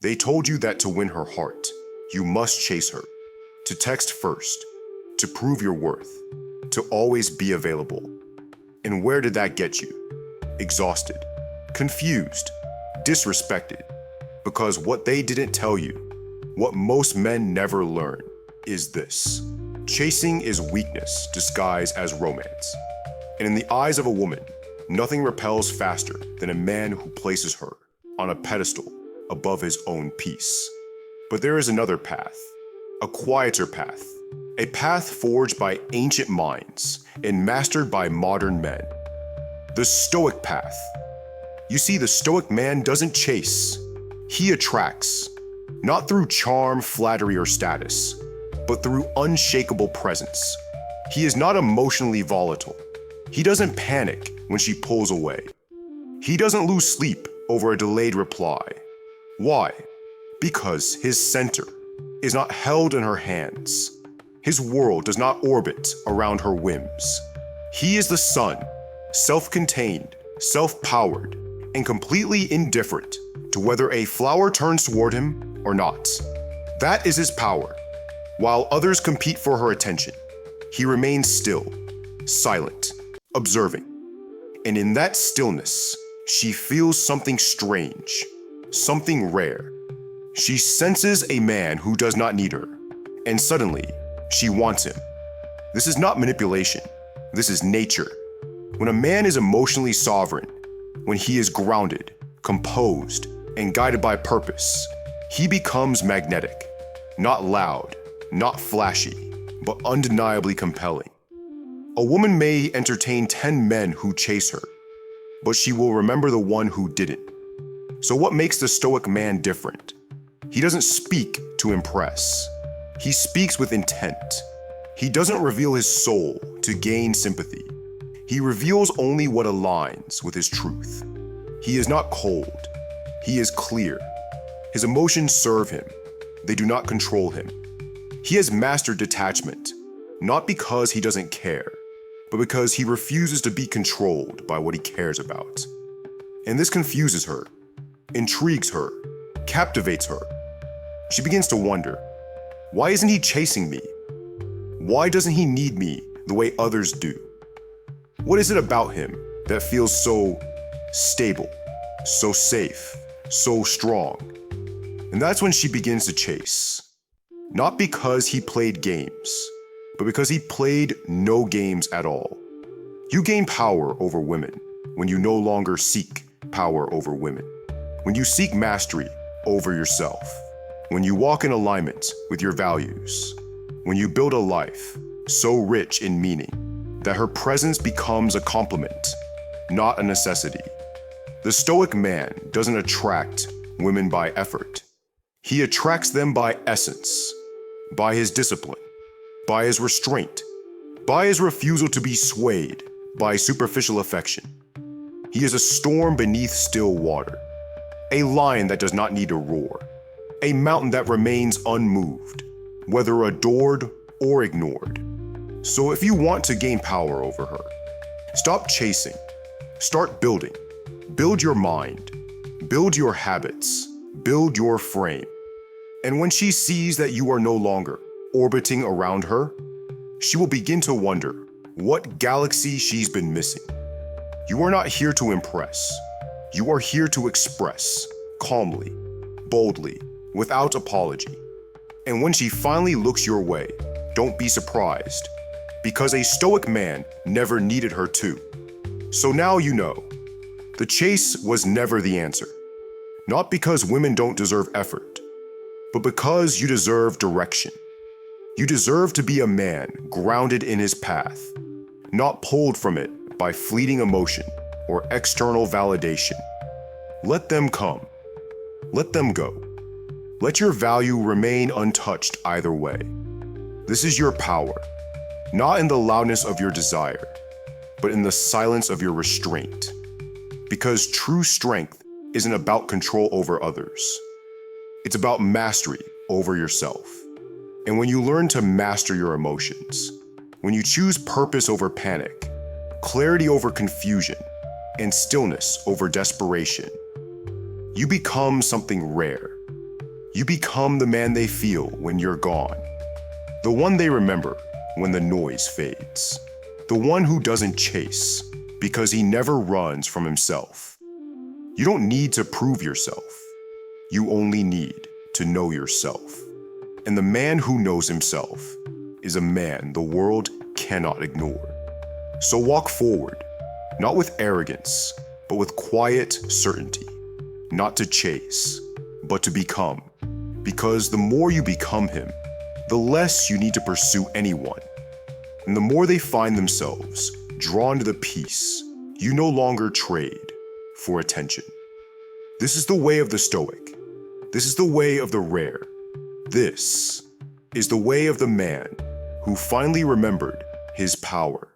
They told you that to win her heart, you must chase her, to text first, to prove your worth, to always be available. And where did that get you? Exhausted, confused, disrespected, because what they didn't tell you, what most men never learn, is this. Chasing is weakness disguised as romance. And in the eyes of a woman, nothing repels faster than a man who places her on a pedestal above his own peace. But there is another path, a quieter path, a path forged by ancient minds and mastered by modern men. The Stoic path. You see, the Stoic man doesn't chase, he attracts, not through charm, flattery, or status, but through unshakable presence. He is not emotionally volatile. He doesn't panic when she pulls away. He doesn't lose sleep over a delayed reply. Why? Because his center is not held in her hands. His world does not orbit around her whims. He is the sun, self-contained, self-powered, and completely indifferent to whether a flower turns toward him or not. That is his power. While others compete for her attention, he remains still, silent, observing. And in that stillness, she feels something strange, something rare. She senses a man who does not need her, and suddenly, she wants him. This is not manipulation. This is nature. When a man is emotionally sovereign, when he is grounded, composed, and guided by purpose, he becomes magnetic, not loud, not flashy, but undeniably compelling. A woman may entertain 10 men who chase her, but she will remember the one who didn't. So what makes the Stoic man different? He doesn't speak to impress. He speaks with intent. He doesn't reveal his soul to gain sympathy. He reveals only what aligns with his truth. He is not cold. He is clear. His emotions serve him. They do not control him. He has mastered detachment, not because he doesn't care, but because he refuses to be controlled by what he cares about. And this confuses her, intrigues her, captivates her. She begins to wonder, why isn't he chasing me? Why doesn't he need me the way others do? What is it about him that feels so stable, so safe, so strong? And that's when she begins to chase. Not because he played games, but because he played no games at all. You gain power over women when you no longer seek power over women. When you seek mastery over yourself. When you walk in alignment with your values. When you build a life so rich in meaning that her presence becomes a complement, not a necessity. The Stoic man doesn't attract women by effort. He attracts them by essence, by his discipline, by his restraint, by his refusal to be swayed by superficial affection. He is a storm beneath still water, a lion that does not need to roar, a mountain that remains unmoved, whether adored or ignored. So if you want to gain power over her, stop chasing, start building. Build your mind, build your habits, build your frame. And when she sees that you are no longer orbiting around her, she will begin to wonder what galaxy she's been missing. You are not here to impress. You are here to express, calmly, boldly, without apology. And when she finally looks your way, don't be surprised, because a Stoic man never needed her to. So now you know, the chase was never the answer. Not because women don't deserve effort, but because you deserve direction. You deserve to be a man grounded in his path, not pulled from it by fleeting emotion or external validation. Let them come. Let them go. Let your value remain untouched either way. This is your power, not in the loudness of your desire, but in the silence of your restraint. Because true strength isn't about control over others. It's about mastery over yourself. And when you learn to master your emotions, when you choose purpose over panic, clarity over confusion, and stillness over desperation, you become something rare, You become the man they feel when you're gone. The one they remember when the noise fades. The one who doesn't chase because he never runs from himself. You don't need to prove yourself. You only need to know yourself. And the man who knows himself is a man the world cannot ignore. So walk forward, not with arrogance, but with quiet certainty. Not to chase, but to become. Because the more you become him, the less you need to pursue anyone. And the more they find themselves drawn to the peace you no longer trade for attention. This is the way of the Stoic. This is the way of the rare. This is the way of the man who finally remembered his power.